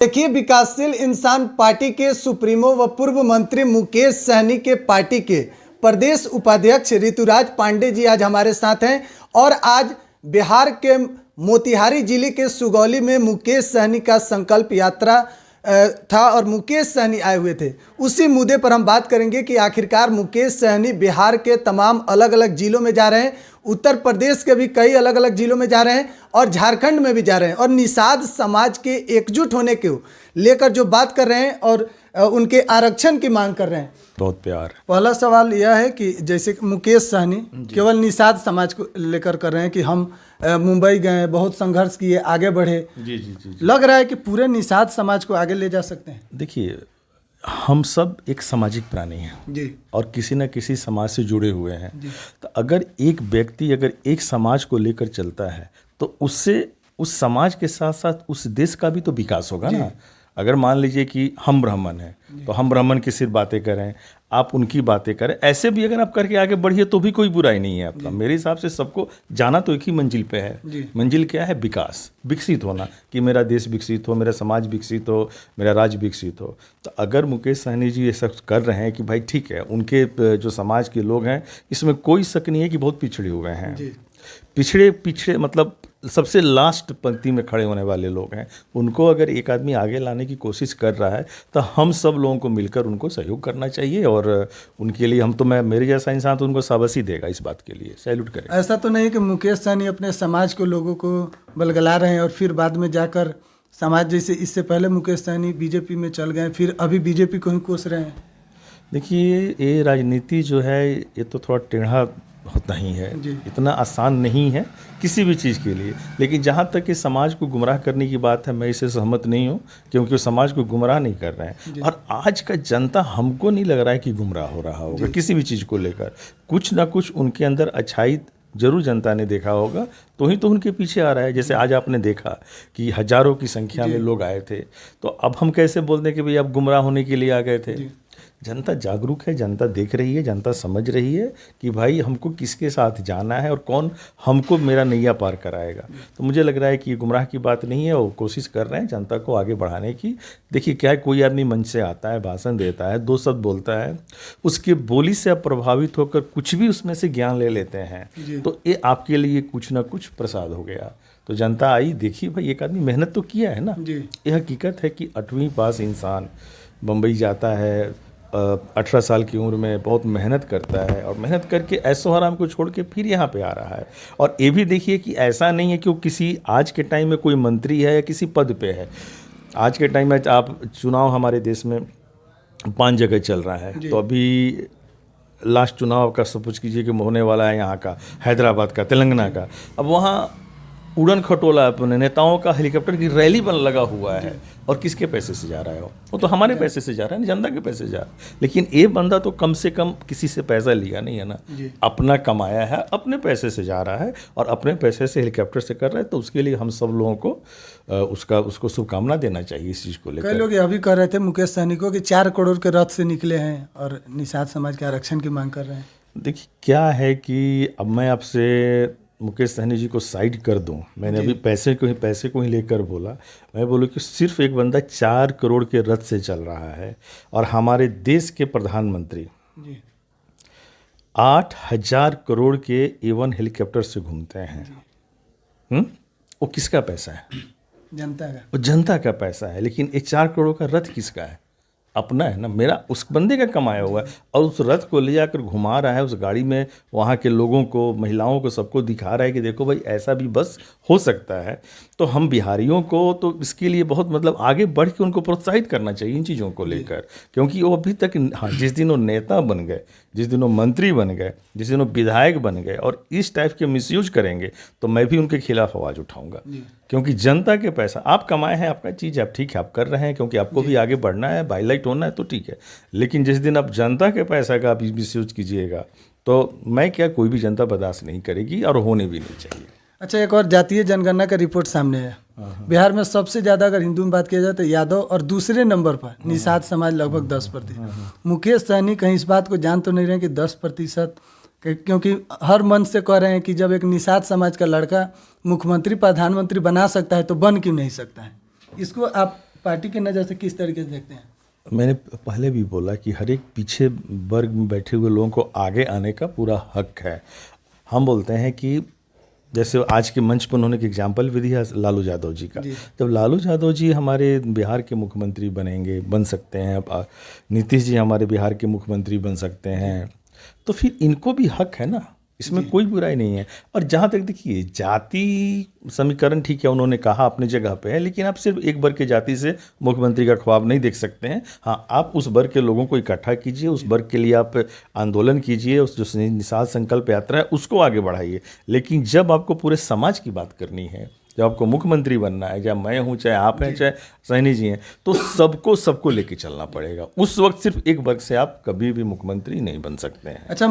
देखिए, विकासशील इंसान पार्टी के सुप्रीमो व पूर्व मंत्री मुकेश सहनी के पार्टी के प्रदेश उपाध्यक्ष ऋतुराज पांडे जी आज हमारे साथ हैं और आज बिहार के मोतिहारी जिले के सुगौली में मुकेश सहनी का संकल्प यात्रा था और मुकेश सहनी आए हुए थे। उसी मुद्दे पर हम बात करेंगे कि आखिरकार मुकेश सहनी बिहार के तमाम अलग अलग जिलों में जा रहे हैं, उत्तर प्रदेश के भी कई अलग अलग जिलों में जा रहे हैं और झारखंड में भी जा रहे हैं और निषाद समाज के एकजुट होने को लेकर जो बात कर रहे हैं और उनके आरक्षण की मांग कर रहे हैं। बहुत प्यार। पहला सवाल यह है कि जैसे मुकेश सहनी केवल निषाद समाज को लेकर कर रहे हैं कि हम मुंबई गए, बहुत संघर्ष किए, आगे बढ़े। जी। लग रहा है कि पूरे निषाद समाज को आगे ले जा सकते हैं। देखिए, हम सब एक सामाजिक प्राणी हैं जी और किसी न किसी समाज से जुड़े हुए हैं। तो अगर एक व्यक्ति अगर एक समाज को लेकर चलता है तो उससे उस समाज के साथ साथ उस देश का भी तो विकास होगा ना। अगर मान लीजिए कि हम ब्राह्मण हैं तो हम ब्राह्मण की सिर्फ बातें करें, आप उनकी बातें करें, ऐसे भी अगर आप करके आगे बढ़िए तो भी कोई बुराई नहीं है आपका। मेरे हिसाब से सबको जाना तो एक ही मंजिल पे है। मंजिल क्या है? विकास, विकसित होना, कि मेरा देश विकसित हो, मेरा समाज विकसित हो, मेरा राज्य विकसित हो। तो अगर मुकेश सहनी जी ये सब कर रहे हैं कि भाई ठीक है, उनके जो समाज के लोग हैं इसमें कोई शक नहीं है कि बहुत पिछड़े हुए हैं, पिछड़े मतलब सबसे लास्ट पंक्ति में खड़े होने वाले लोग हैं। उनको अगर एक आदमी आगे लाने की कोशिश कर रहा है तो हम सब लोगों को मिलकर उनको सहयोग करना चाहिए और उनके लिए हम तो मेरे जैसा इंसान तो उनको शाबाशी देगा, इस बात के लिए सैल्यूट करेगा। ऐसा तो नहीं कि मुकेश सहनी अपने समाज को लोगों को बलगला रहे हैं और फिर बाद में जाकर समाज, जैसे इससे पहले मुकेश सहनी बीजेपी में चल गए, फिर अभी बीजेपी को ही कोस रहे हैं। देखिए, ये राजनीति जो है ये तो थोड़ा टेढ़ा होता ही है, इतना आसान नहीं है किसी भी चीज़ के लिए। लेकिन जहाँ तक कि समाज को गुमराह करने की बात है, मैं इससे सहमत नहीं हूँ, क्योंकि वो समाज को गुमराह नहीं कर रहे हैं। और आज का जनता हमको नहीं लग रहा है कि गुमराह हो रहा होगा किसी भी चीज़ को लेकर। कुछ ना कुछ उनके अंदर अच्छाई जरूर जनता ने देखा होगा, तो ही तो उनके पीछे आ रहा है। जैसे आज आपने देखा कि हजारों की संख्या में लोग आए थे, तो अब हम कैसे बोल दें कि भाई आप गुमराह होने के लिए आ गए थे। जनता जागरूक है, जनता देख रही है, जनता समझ रही है कि भाई हमको किसके साथ जाना है और कौन हमको मेरा नैया पार कराएगा। तो मुझे लग रहा है कि ये गुमराह की बात नहीं है, वो कोशिश कर रहे हैं जनता को आगे बढ़ाने की। देखिए क्या है, कोई आदमी मंच से आता है, भाषण देता है, दो शब्द बोलता है, उसके बोली से आप प्रभावित होकर कुछ भी उसमें से ज्ञान ले लेते हैं, तो ये आपके लिए कुछ ना कुछ प्रसाद हो गया। तो जनता आई, देखिए भाई एक आदमी मेहनत तो किया है ना। ये हकीकत है कि 8वीं पास इंसान बम्बई जाता है, 18 साल की उम्र में बहुत मेहनत करता है और मेहनत करके ऐशो आराम को छोड़ के फिर यहाँ पे आ रहा है। और ये भी देखिए कि ऐसा नहीं है कि वो किसी आज के टाइम में कोई मंत्री है या किसी पद पे है। आज के टाइम में आप चुनाव हमारे देश में 5 जगह चल रहा है, तो अभी लास्ट चुनाव का सपोज कीजिए कि होने वाला है यहाँ का, हैदराबाद का, तेलंगाना का। अब वहाँ उड़न खटोला अपने नेताओं का हेलीकॉप्टर की रैली बन लगा हुआ है और किसके पैसे से जा रहा है? वो तो हमारे पैसे से जा रहा है, जनता के पैसे से जा रहा है। लेकिन ये बंदा तो कम से कम किसी से पैसा लिया नहीं है ना, अपना कमाया है, अपने पैसे से जा रहा है और अपने पैसे से हेलीकॉप्टर से कर रहा है। तो उसके लिए हम सब लोगों को उसको शुभकामना देना चाहिए इस चीज़ को लेकर। कई लोग ये भी कह रहे थे मुकेश सहनी को कि 4 करोड़ के रथ से निकले हैं और निषाद समाज के आरक्षण की मांग कर रहे हैं। देखिए क्या है कि अब मैं आपसे मुकेश सहनी जी को साइड कर दूं, मैंने अभी पैसे को ही लेकर बोला। मैं बोलूँ कि सिर्फ एक बंदा 4 करोड़ के रथ से चल रहा है और हमारे देश के प्रधानमंत्री 8,000 करोड़ के A1 हेलीकॉप्टर से घूमते हैं। वो किसका पैसा है? जनता का। वो जनता का पैसा है। लेकिन ये 4 करोड़ का रथ किसका है? अपना है ना, मेरा, उस बंदे का कमाया हुआ है। और उस रथ को ले जाकर घुमा रहा है, उस गाड़ी में वहाँ के लोगों को, महिलाओं को, सबको दिखा रहा है कि देखो भाई ऐसा भी बस हो सकता है। तो हम बिहारियों को तो इसके लिए बहुत मतलब आगे बढ़ के उनको प्रोत्साहित करना चाहिए इन चीज़ों को लेकर, क्योंकि वो अभी तक, हाँ, जिस दिन वो नेता बन गए, जिस दिन वो मंत्री बन गए, जिस दिन वो विधायक बन गए और इस टाइप के मिसयूज करेंगे तो मैं भी उनके खिलाफ आवाज़ उठाऊंगा। क्योंकि जनता के पैसा आप कमाए हैं, आपका चीज़ आप ठीक है, आप कर रहे हैं, क्योंकि आपको भी आगे बढ़ना है, हाईलाइट होना है, तो ठीक है। लेकिन जिस दिन आप जनता के पैसा का आप मिसयूज कीजिएगा तो मैं क्या, कोई भी जनता बर्दाश्त नहीं करेगी और होने भी नहीं चाहिए। अच्छा, एक और जातीय जनगणना का रिपोर्ट सामने है। बिहार में सबसे ज़्यादा अगर हिंदू में बात किया जाए तो यादव और दूसरे नंबर पर निषाद समाज लगभग 10%। मुकेश सहनी कहीं इस बात को जान तो नहीं रहे कि 10%, क्योंकि हर मन से कह रहे हैं कि जब एक निषाद समाज का लड़का मुख्यमंत्री प्रधानमंत्री बना सकता है तो बन क्यों नहीं सकता है? इसको आप पार्टी की नज़र से किस तरीके से देखते हैं? मैंने पहले भी बोला कि हर एक पीछे वर्ग में बैठे हुए लोगों को आगे आने का पूरा हक है। हम बोलते हैं कि जैसे आज के मंच पर उन्होंने एक एग्जाम्पल भी दिया लालू यादव जी का। जब लालू यादव जी हमारे बिहार के मुख्यमंत्री बन सकते हैं, अब नीतीश जी हमारे बिहार के मुख्यमंत्री बन सकते हैं, तो फिर इनको भी हक है ना, इसमें कोई बुराई नहीं है। और जहाँ तक देखिए जाति समीकरण ठीक है, उन्होंने कहा अपनी जगह पे है, लेकिन आप सिर्फ एक वर्ग की जाति से मुख्यमंत्री का ख्वाब नहीं देख सकते हैं। हाँ, आप उस वर्ग के लोगों को इकट्ठा कीजिए, उस वर्ग के लिए आप आंदोलन कीजिए, उस जो निषाद संकल्प यात्रा है उसको आगे बढ़ाइए। लेकिन जब आपको पूरे समाज की बात करनी है, जब आपको मुख्यमंत्री बनना है, चाहे मैं हूँ, चाहे आप हैं, चाहे सैनी जी हैं, तो सबको लेके चलना पड़ेगा। उस वक्त सिर्फ एक वर्ग से आप कभी भी मुख्यमंत्री नहीं बन सकते हैं। अच्छा।